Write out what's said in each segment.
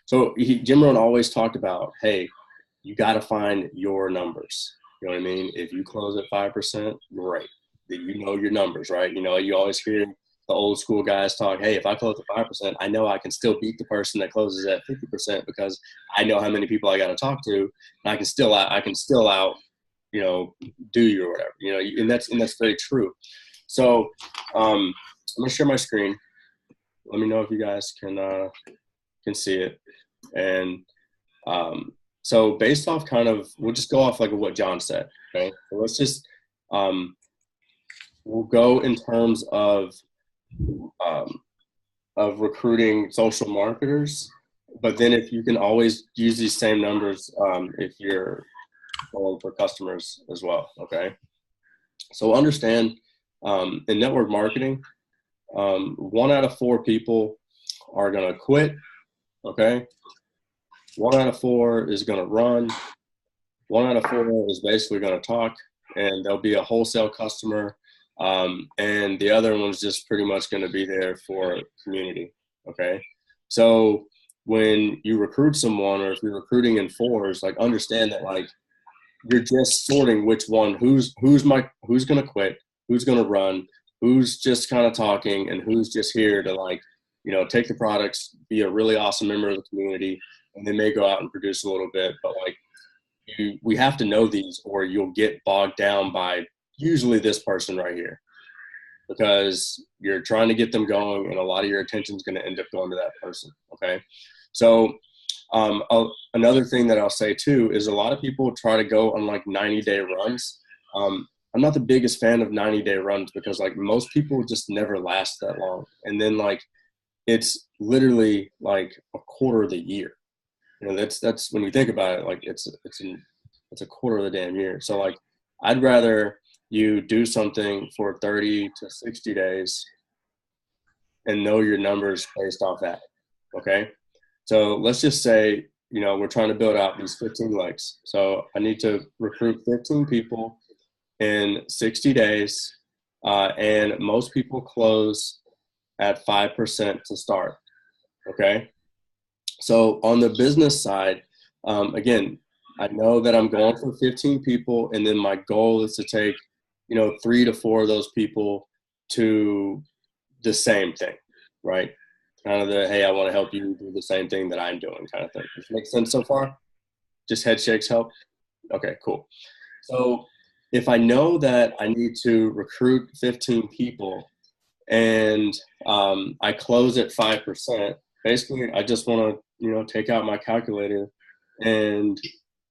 So Jim Rohn always talked about, hey, you got to find your numbers. You know what I mean? If you close at 5%, great. You know your numbers, right? You know, you always hear the old school guys talk, hey, if I close at 5%, I know I can still beat the person that closes at 50% because I know how many people I got to talk to, and I can still out, you know, do you or whatever, you know, and that's very true. So I'm gonna share my screen. Let me know if you guys can see it. And so based off we'll just go off like what John said. Okay, so let's just we'll go in terms um, of recruiting social marketers, but then if you can always use these same numbers if you're going for customers as well. Okay, so understand in network marketing, 1 out of 4 people are going to quit. Okay, 1 out of 4 is going to run. 1 out of 4 is basically going to talk, and there'll be a wholesale customer, and the other one's just pretty much going to be there for community. Okay, so when you recruit someone, or if you're recruiting in 4s, like understand that like you're just sorting which one, who's going to quit, who's going to run, who's just kind of talking, and who's just here to like, you know, take the products, be a really awesome member of the community, and they may go out and produce a little bit, but like we have to know these, or you'll get bogged down by usually this person right here, because you're trying to get them going, and a lot of your attention is going to end up going to that person. Okay, so another thing that I'll say too is a lot of people try to go on like 90-day runs. I'm not the biggest fan of 90-day runs because like most people just never last that long, and then like it's literally like a quarter of the year. You know, that's when you think about it, like it's a quarter of the damn year. So like I'd rather you do something for 30 to 60 days and know your numbers based off that. Okay, so let's just say, you know, we're trying to build out these 15 legs. So I need to recruit 15 people in 60 days, and most people close at 5% to start. Okay, so on the business side, again, I know that I'm going for 15 people, and then my goal is to take, you know, 3 to 4 of those people to the same thing, right? Kind of the, hey, I want to help you do the same thing that I'm doing kind of thing. Does it make sense so far? Just head shakes help? Okay, cool. So if I know that I need to recruit 15 people and I close at 5%, basically I just want to, you know, take out my calculator and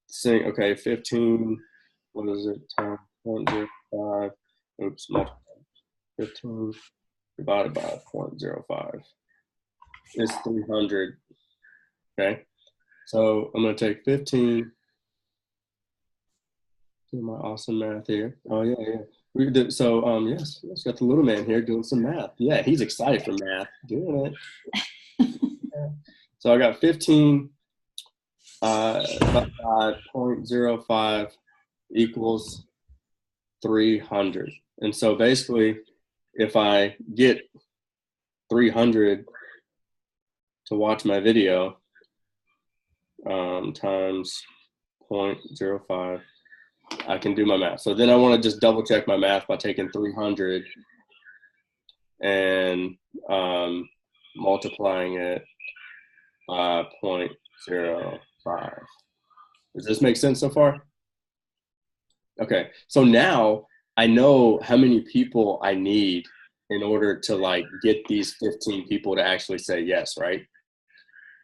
say, okay, 15, what is it, times 0.05, oops, multiply 15 divided by 0.05 is 300. Okay, so I'm going to take 15. Do my awesome math here. Oh yeah, yeah. So yes, got the little man here doing some math. Yeah, he's excited for math, doing it. So I got 15 by 0.05 equals 300. And so basically, if I get 300 to watch my video times 0.05, I can do my math. So then I want to just double check my math by taking 300 and multiplying it by 0.05. Does this make sense so far? Okay, so now I know how many people I need in order to like get these 15 people to actually say yes, right?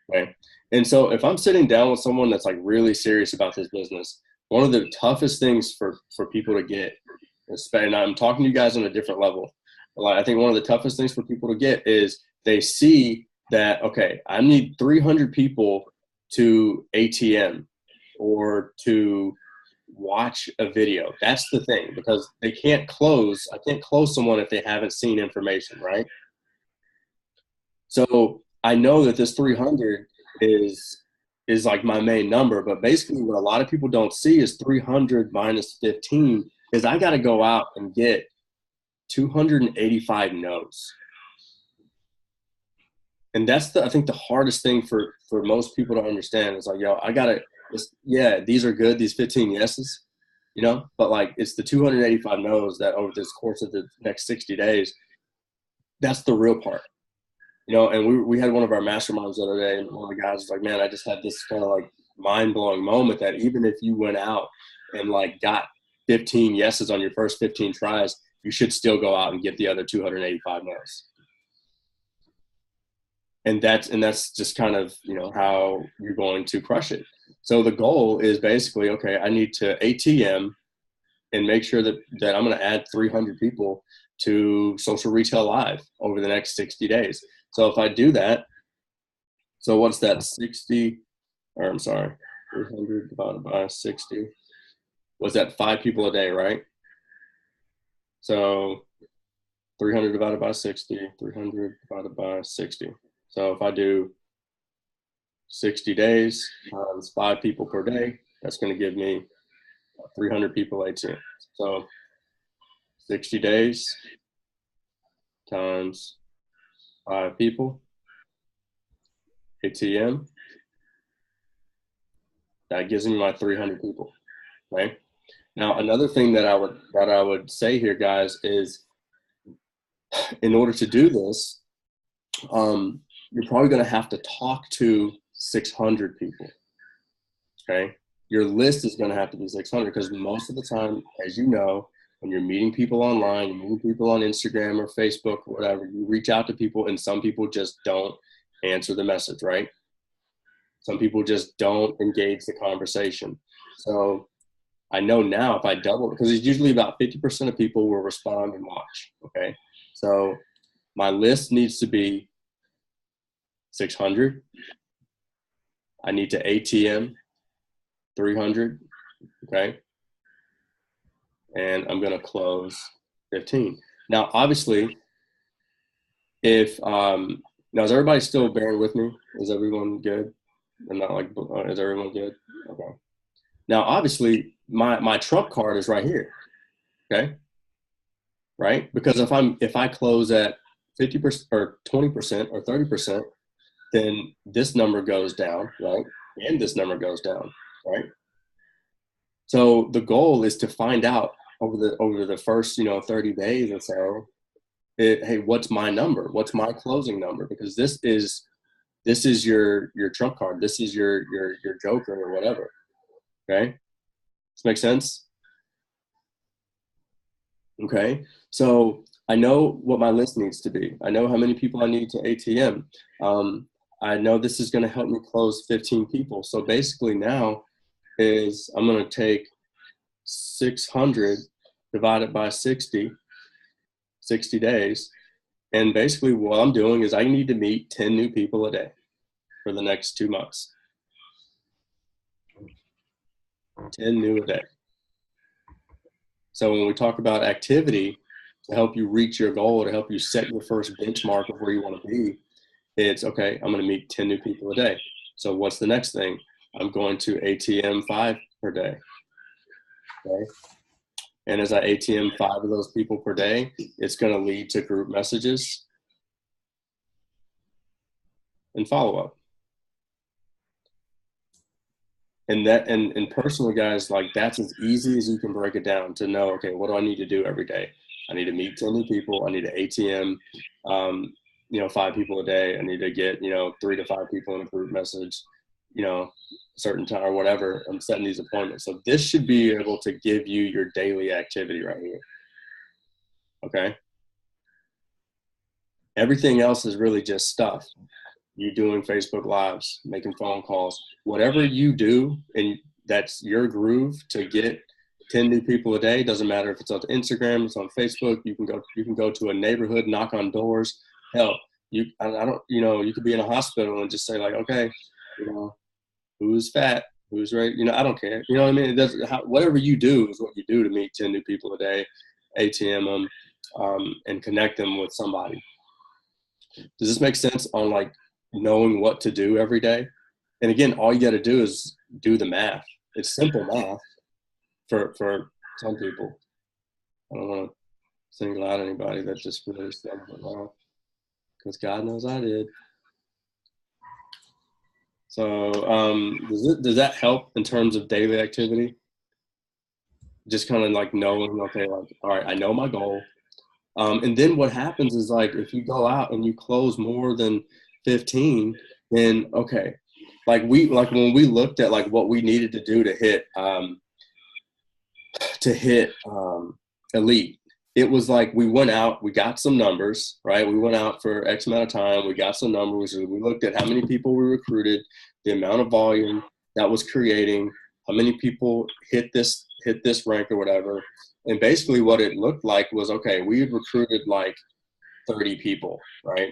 Okay. And so if I'm sitting down with someone that's like really serious about this business, one of the toughest things for people to get, and I'm talking to you guys on a different level, like I think one of the toughest things for people to get is they see that, okay, I need 300 people to ATM or to watch a video. That's the thing, because I can't close someone if they haven't seen information, right? So I know that this 300 is like my main number, but basically what a lot of people don't see is 300 minus 15 is I got to go out and get 285 no's. And that's I think the hardest thing for most people to understand is like, yo, yeah, these are good, these 15 yeses, but like it's the 285 no's that over this course of the next 60 days, that's the real part. And we had one of our masterminds the other day, and one of the guys was like, man, I just had this kind of like mind-blowing moment that even if you went out and like got 15 yeses on your first 15 tries, you should still go out and get the other 285 no's. And that's just kind of, how you're going to crush it. So the goal is basically, okay, I need to ATM and make sure that I'm going to add 300 people to Social Retail Live over the next 60 days. So if I do that, so what's that, 60, or I'm sorry, 300 divided by 60, was that 5 people a day, right? So 300 divided by 60, 300 divided by 60. So if I do 60 days times 5 people per day, that's going to give me 300 people ATM. So 60 days times 5 people ATM, that gives me my 300 people. Okay. Now, another thing that I would say here, guys, is in order to do this, you're probably going to have to talk to 600 people. Okay. Your list is going to have to be 600 because most of the time, as you know, when you're meeting people online, you're meeting people on Instagram or Facebook or whatever, you reach out to people and some people just don't answer the message, right? Some people just don't engage the conversation. So I know now if I double, because it's usually about 50% of people will respond and watch. Okay. So my list needs to be 600. I need to ATM 300. Okay. And I'm going to close 15. Now, obviously, if, now is everybody still bearing with me? Is everyone good? I'm not like, is everyone good? Okay. Now, obviously, my trump card is right here. Okay. Right? Because if I close at 50% or 20% or 30%, then this number goes down, right? And this number goes down, right? So the goal is to find out over the first 30 days or so, hey, what's my number? What's my closing number? Because this is your trump card. This is your joker or whatever. Okay, this makes sense. Okay, so I know what my list needs to be. I know how many people I need to ATM. I know this is going to help me close 15 people. So basically now is I'm going to take 600 divided by 60 days. And basically what I'm doing is I need to meet 10 new people a day for the next 2 months. 10 new a day. So when we talk about activity to help you reach your goal, to help you set your first benchmark of where you want to be, it's okay, I'm going to meet 10 new people a day. So what's the next thing? I'm going to ATM 5 per day. Okay. And as I ATM 5 of those people per day, it's going to lead to group messages and follow up. And personally, guys, like that's as easy as you can break it down to know, okay, what do I need to do every day? I need to meet 10 new people. I need to ATM, 5 people a day. I need to get, 3 to 5 people in a group message, certain time or whatever. I'm setting these appointments. So this should be able to give you your daily activity right here. Okay. Everything else is really just stuff. You doing Facebook Lives, making phone calls, whatever you do, and that's your groove to get 10 new people a day. Doesn't matter if it's on Instagram, it's on Facebook. You can go to a neighborhood, knock on doors. Hell, you could be in a hospital and just say like, okay, who's fat, who's ready, I don't care. You know what I mean? It doesn't. Whatever you do is what you do to meet 10 new people a day, ATM them, and connect them with somebody. Does this make sense on like knowing what to do every day? And again, all you got to do is do the math. It's simple math for some people. I don't want to single out anybody that just really stumbled along because God knows I did. So does that help in terms of daily activity? Just kind of like knowing, okay, like, all right, I know my goal. And then what happens is like, if you go out and you close more than 15, then okay. Like when we looked at like what we needed to do to hit elite, it was like we went out, we got some numbers, right? We went out for X amount of time, we got some numbers, we looked at how many people we recruited, the amount of volume that was creating, how many people hit this rank or whatever. And basically what it looked like was, okay, we had recruited like 30 people, right?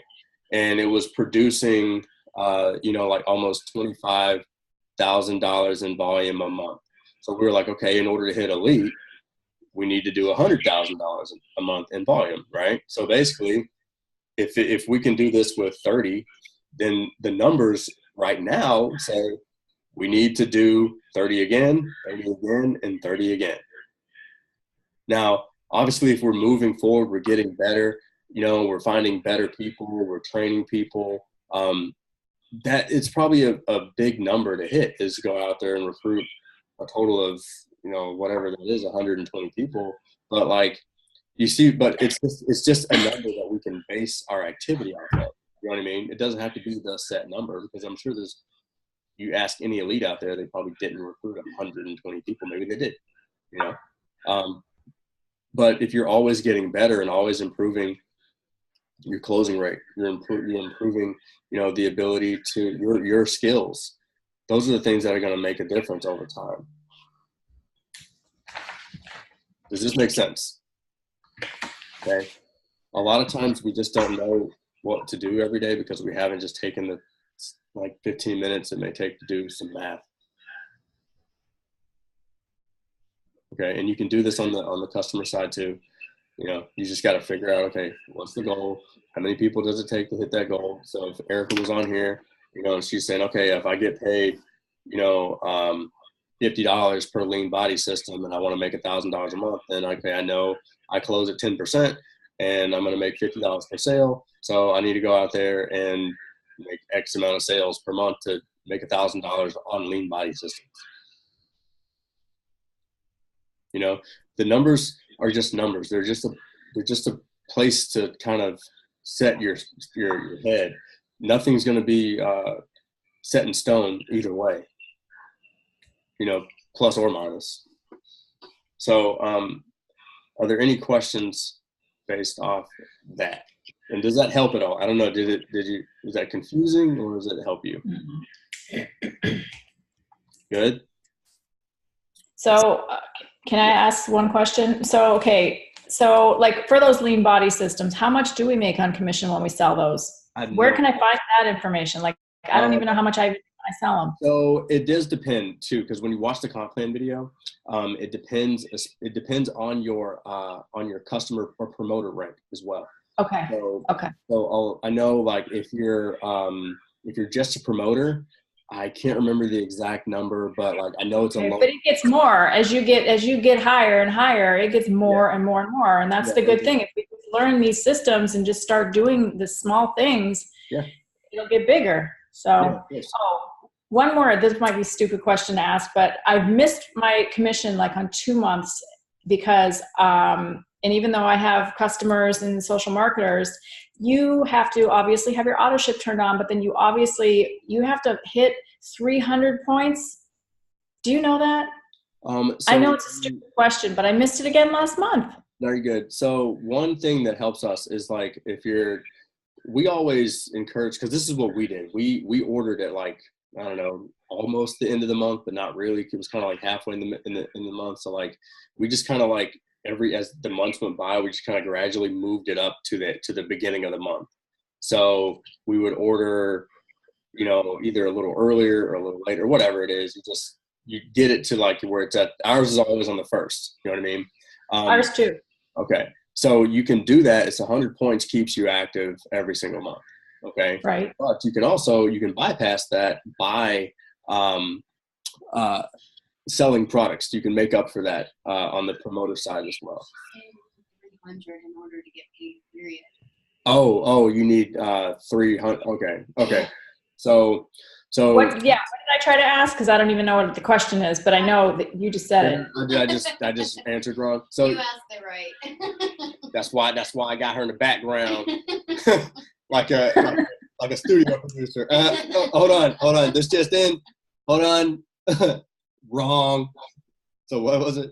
And it was producing like almost $25,000 in volume a month. So we were like, okay, in order to hit elite, we need to do $100,000 a month in volume, right? So basically, if we can do this with 30, then the numbers right now say we need to do 30 again, and 30 again. Now, obviously, if we're moving forward, we're getting better. We're finding better people, we're training people. That it's probably a big number to hit, is to go out there and recruit a total of whatever that is, 120 people. But like you see, but it's just a number that we can base our activity off of. You know what I mean? It doesn't have to be the set number, because I'm sure you ask any elite out there, they probably didn't recruit 120 people. Maybe they did, but if you're always getting better and always improving your closing rate, you're improving, the ability to your skills. Those are the things that are going to make a difference over time. Does this make sense? Okay. A lot of times we just don't know what to do every day because we haven't just taken the 15 minutes it may take to do some math. Okay. And you can do this on the customer side too. You just got to figure out, okay, what's the goal? How many people does it take to hit that goal? So if Erica was on here, she's saying, okay, if I get paid, $50 per lean body system and I want to make $1,000 a month, then okay, I know I close at 10% and I'm going to make $50 per sale. So I need to go out there and make X amount of sales per month to make $1,000 on lean body systems. The numbers are just numbers. They're just a place to kind of set your head. Nothing's going to be set in stone either way, plus or minus. So are there any questions based off that? And does that help at all? I don't know. Was that confusing or does it help you? Mm-hmm. Good. So can I ask one question? So, okay. So like for those lean body systems, how much do we make on commission when we sell those? Where can I find that information? Like, I don't even know how much I sell them. So it does depend too, because when you watch the comp plan video, it depends on your customer or promoter rank as well. Okay. So I know, like, if you're just a promoter, I can't remember the exact number, but like I know it's a low. But it gets more as you get higher and higher. It gets more and more and more, and that's the good thing. If we learn these systems and just start doing the small things, it'll get bigger. So, one more. This might be a stupid question to ask, but I've missed my commission like on 2 months because, and even though I have customers and social marketers, you have to obviously have your auto ship turned on, but then you have to hit 300 points. Do you know that? I know it's a stupid question, but I missed it again last month. Very good. So one thing that helps us is like, we always encourage, because this is what we did. We ordered it like, I don't know, almost the end of the month, but not really. It was kind of like halfway in the month. So like, we just kind of like as the months went by, we just kind of gradually moved it up to the beginning of the month. So we would order, either a little earlier or a little later, whatever it is. You get it to like where it's at. Ours is always on the first. You know what I mean? Ours too. Okay. So you can do that. It's 100 points, keeps you active every single month. Okay. Right. But you can bypass that by selling products. You can make up for that on the promoter side as well. 300 in order to get paid, period. Oh, you need 300. Okay. So So what did I try to ask? Because I don't even know what the question is, but I know that you just said it. I just answered wrong. So you asked it right. that's why I got her in the background, like a studio producer. Hold on. This just in. Hold on. Wrong. So what was it?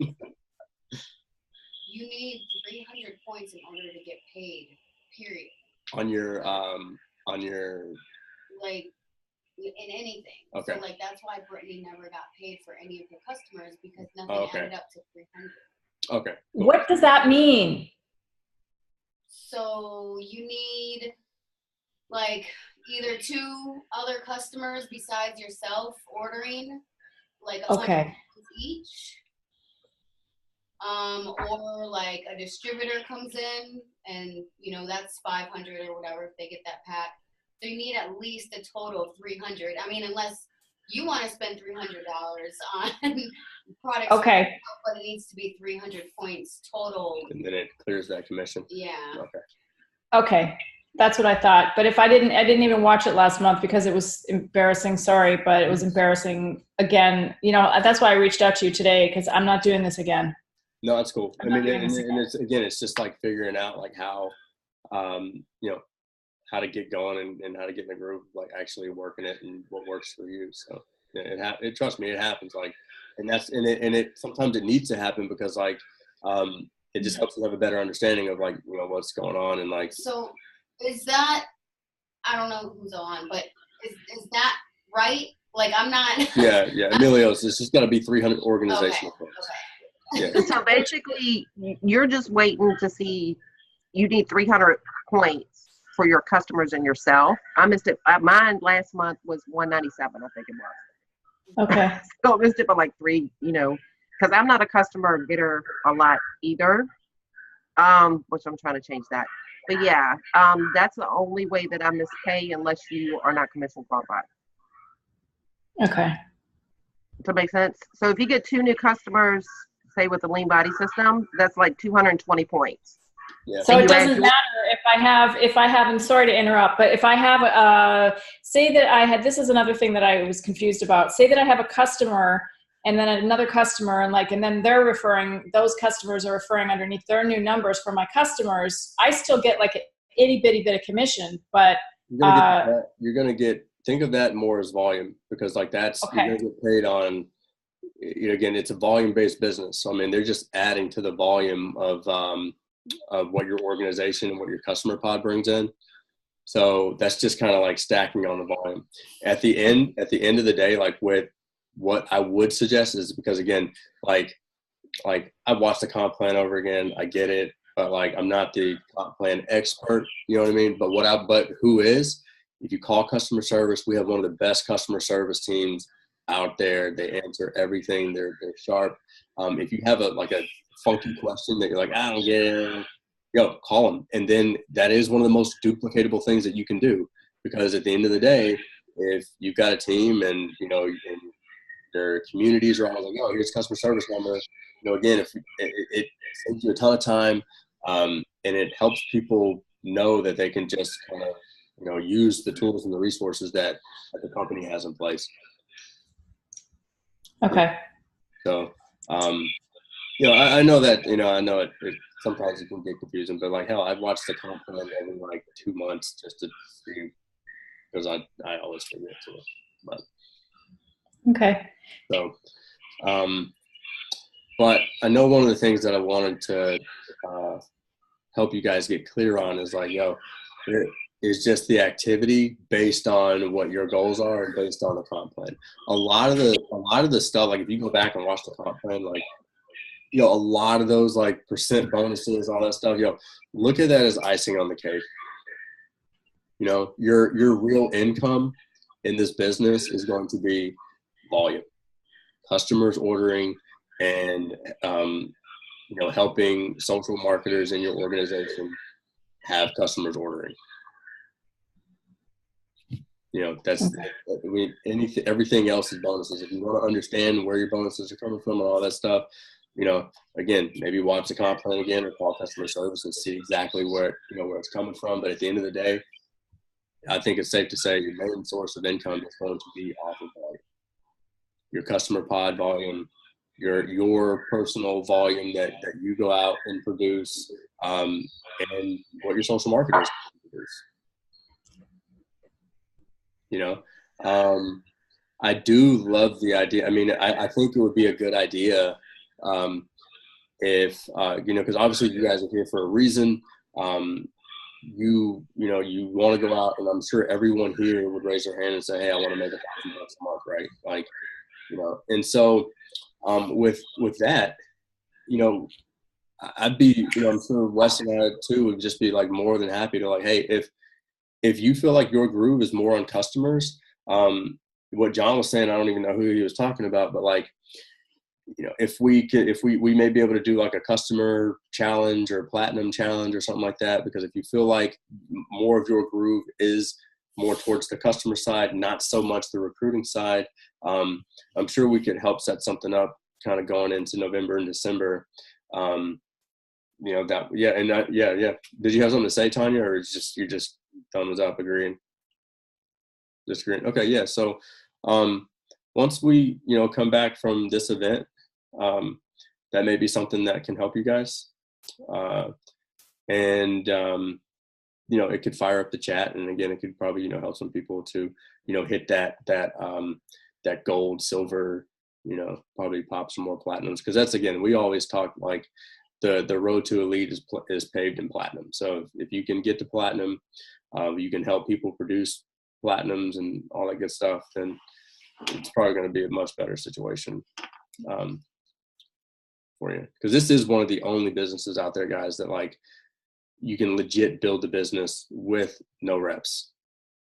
You need 300 points in order to get paid. Period. On your like in anything. Okay. So like that's why Brittany never got paid for any of her customers because nothing added up to 300. Okay. Cool. What does that mean? So you need like either 2 other customers besides yourself ordering like 100 each. Or like a distributor comes in and that's 500 or whatever if they get that pack. So you need at least a total of 300. I mean, unless you want to spend $300 on products, okay, but it needs to be 300 points total. And then it clears that commission. Yeah. Okay. That's what I thought. But if I didn't even watch it last month because it was embarrassing. Sorry, but it was embarrassing again. That's why I reached out to you today because I'm not doing this again. No, that's cool. I mean, and it's just like figuring out like how, how to get going and how to get in the groove, like actually working it and what works for you. So it trust me, it happens. Like, and it sometimes it needs to happen because like, it just helps us have a better understanding of like, what's going on and like. So is that, I don't know who's on, but is that right? Like I'm not. Yeah. Emilio's, it's just got to be 300 organizational points. Okay. Yeah. So basically, you're just waiting to see. You need 300 points for your customers and yourself. I missed it. Mine last month was 197, I think it was. Okay. So I missed it by like 3. Because I'm not a customer getter a lot either. Which I'm trying to change that. But yeah, that's the only way that I miss pay unless you are not commission qualified. Okay. Does that make sense? So if you get 2 new customers, say with the lean body system, that's like 220 points. Yeah. So it doesn't matter if I have, I'm sorry to interrupt, but if I have, say that I had, this is another thing that I was confused about. Say that I have a customer and then another customer and then those customers are referring underneath their new numbers for my customers. I still get like an itty bitty bit of commission, but you're going to get, think of that more as volume because like that's, okay. You're going to get paid on, again, it's a volume-based business. So, I mean, they're just adding to the volume of what your organization and what your customer pod brings in. So that's just kind of like stacking on the volume. At the end of the day, like with what I would suggest is because again, like I've watched the comp plan over again. I get it, but like I'm not the comp plan expert. You know what I mean? But who is? If you call customer service, we have one of the best customer service teams out there. They answer everything. They're sharp. If you have a funky question that you're like, I don't get it, call them. And then that is one of the most duplicatable things that you can do because at the end of the day, if you've got a team and and their communities are all like, here's customer service number. Again, if it saves you a ton of time, and it helps people know that they can just kind of use the tools and the resources that the company has in place. Okay. So, I know that, I know it sometimes it can get confusing, but like, hell, I've watched the comp plan every like 2 months just to see, because I always forget to, but. Okay. So, but I know one of the things that I wanted to help you guys get clear on is like, it is just the activity based on what your goals are and based on the comp plan. A lot of the stuff, like if you go back and watch the comp plan, like, a lot of those like percent bonuses, all that stuff, look at that as icing on the cake. Your real income in this business is going to be volume, customers ordering, and helping social marketers in your organization have customers ordering. That's everything else is bonuses. If you want to understand where your bonuses are coming from and all that stuff, again, maybe watch the comp plan again or call customer service and see exactly where it's coming from. But at the end of the day, I think it's safe to say your main source of income is going to be off of like your customer pod volume, your personal volume that you go out and produce, and what your social marketers produce. You know, I do love the idea. I mean, I think it would be a good idea if you know, because obviously you guys are here for a reason. You know, you want to go out, and I'm sure everyone here would raise their hand and say, "Hey, I want to make $1,000 a month," right? Like, you know, and so with that, you know, I'd be, you know, I'm sure Wes and I too would just be like more than happy to like, hey, if you feel like your groove is more on customers, what John was saying, I don't even know who he was talking about, but like, you know, if we may be able to do like a customer challenge or platinum challenge or something like that, because if you feel like more of your groove is more towards the customer side, not so much the recruiting side, I'm sure we could help set something up kind of going into November and December. You know, that, yeah. And yeah. Did you have something to say, Tanya, or is just, you're just thumbs up, agreeing? Just agreeing. Okay. Yeah. So, once we, you know, come back from this event, that may be something that can help you guys. And, you know, it could fire up the chat. And again, it could probably, you know, help some people to, you know, hit that gold, silver, you know, probably pop some more platinums. Cause that's, again, we always talk like the road to elite is paved in platinum. So if you can get to platinum, you can help people produce platinums and all that good stuff, then it's probably going to be a much better situation for you. Because this is one of the only businesses out there, guys, that like you can legit build a business with no reps.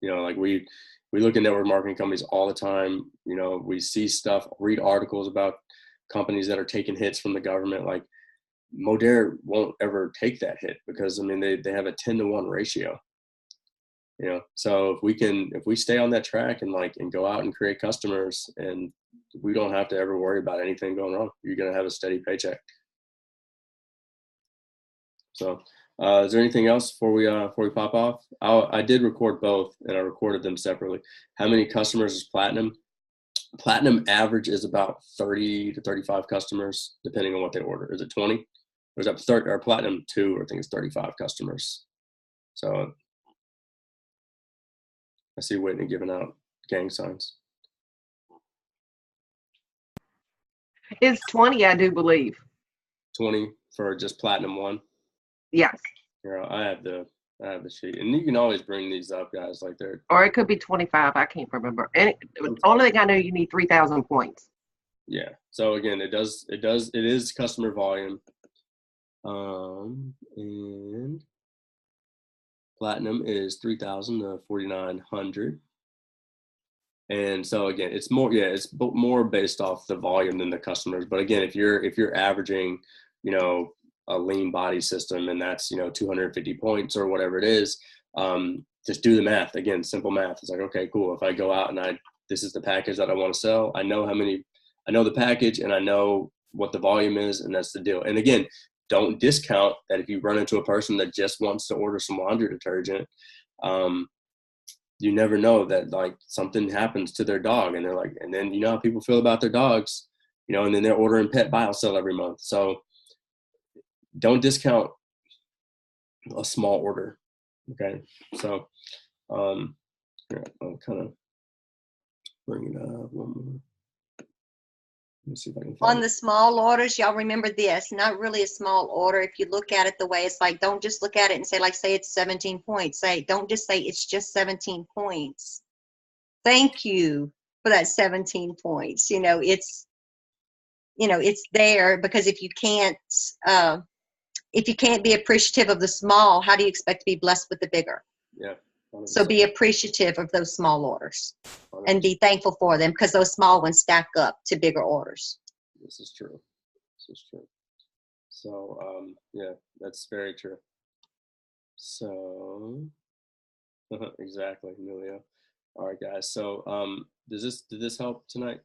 You know, like we look at network marketing companies all the time. You know, we see stuff, read articles about companies that are taking hits from the government. Like Modere won't ever take that hit because, I mean, they have a 10-to-1 ratio. You know, so if we stay on that track and go out and create customers, and we don't have to ever worry about anything going wrong, you're going to have a steady paycheck. So, is there anything else before we pop off? I did record both, and I recorded them separately. How many customers is platinum? Platinum average is about 30 to 35 customers, depending on what they order. Is it 20? Or is that 30? Or platinum 2, I think it's 35 customers. So I see Whitney giving out gang signs. It's 20, I do believe. 20 for just platinum 1. Yes. Yeah, I have the sheet, and you can always bring these up, guys. Like they're, or it could be 25. I can't remember. And only thing I know, you need 3,000 points. Yeah. So again, it is customer volume, and platinum is 3,000 to 4,900. And so again, it's more based off the volume than the customers. But again, if you're averaging, you know, a lean body system, and that's, you know, 250 points or whatever it is, just do the math. Again, simple math. It's like, okay, cool. If I go out and this is the package that I want to sell, I know the package, and I know what the volume is, and that's the deal. And again, don't discount that if you run into a person that just wants to order some laundry detergent, you never know that like something happens to their dog, and they're like, and then you know how people feel about their dogs, you know, and then they're ordering pet biosell every month. So don't discount a small order. Okay. So yeah, I'll kind of bring it up one more. Let me see if I can find on the small orders, y'all remember this, not really a small order. If you look at it the way it's like, don't just look at it and say, like, say it's 17 points. Don't just say it's just 17 points. Thank you for that 17 points. You know, it's there, because if you can't be appreciative of the small, how do you expect to be blessed with the bigger? Yeah. 100%. So be appreciative of those small orders 100%. And be thankful for them, because those small ones stack up to bigger orders. This is true. So, yeah, that's very true. So, exactly, Emilio. All right, guys. So, did this help tonight?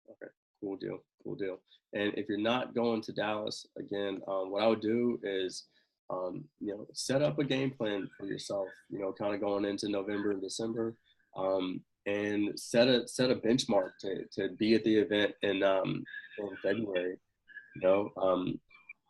Okay, cool deal. And if you're not going to Dallas again, what I would do is you know, set up a game plan for yourself, you know, kind of going into November and December, and set a benchmark to be at the event in February. You know,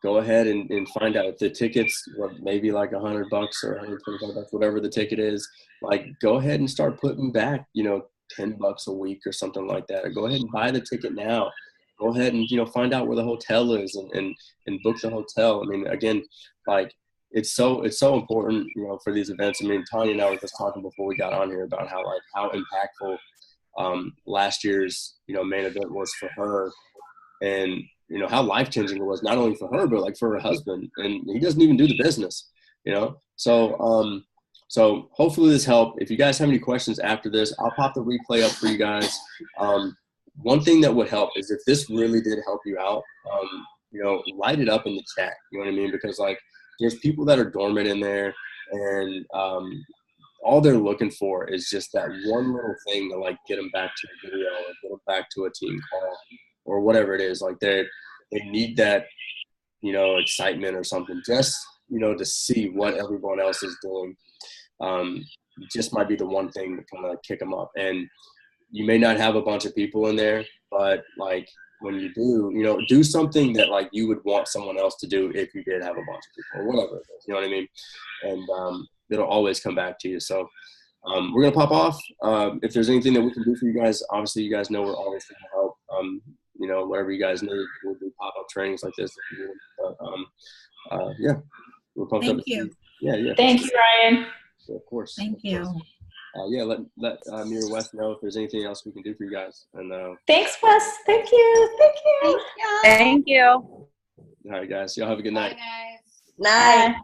go ahead and find out if the tickets were maybe like $100 or $125, whatever the ticket is. Like, go ahead and start putting back, you know, $10 a week or something like that. Or go ahead and buy the ticket now. Go ahead and, you know, find out where the hotel is and book the hotel. I mean, again, like, it's so important, you know, for these events. I mean, Tanya and I were just talking before we got on here about how impactful last year's, you know, main event was for her, and, you know, how life-changing it was, not only for her, but like for her husband. And he doesn't even do the business, you know? So, so hopefully this helped. If you guys have any questions after this, I'll pop the replay up for you guys. One thing that would help is if this really did help you out, you know, light it up in the chat. You know what I mean? Because like, there's people that are dormant in there, and all they're looking for is just that one little thing to like get them back to a video or get them back to a team call or whatever it is. Like, they need that, you know, excitement or something, just, you know, to see what everyone else is doing. Just might be the one thing to kind of kick them up. And you may not have a bunch of people in there, but like, when you do, you know, do something that like you would want someone else to do if you did have a bunch of people or whatever it is, you know what I mean? And it'll always come back to you. So we're going to pop off. If there's anything that we can do for you guys, obviously you guys know we're always going to help. You know, whatever you guys need, we'll do pop-up trainings like this. But yeah, we're pumped up. Thank you. Yeah. Thank you, Ryan. Yeah, of course. Thank you. Yeah, let me or Wes know if there's anything else we can do for you guys. And Thanks, Wes. Thank you. Thank you. Thank you. all right, guys. Y'all have a good night. Bye, guys. Night. Bye.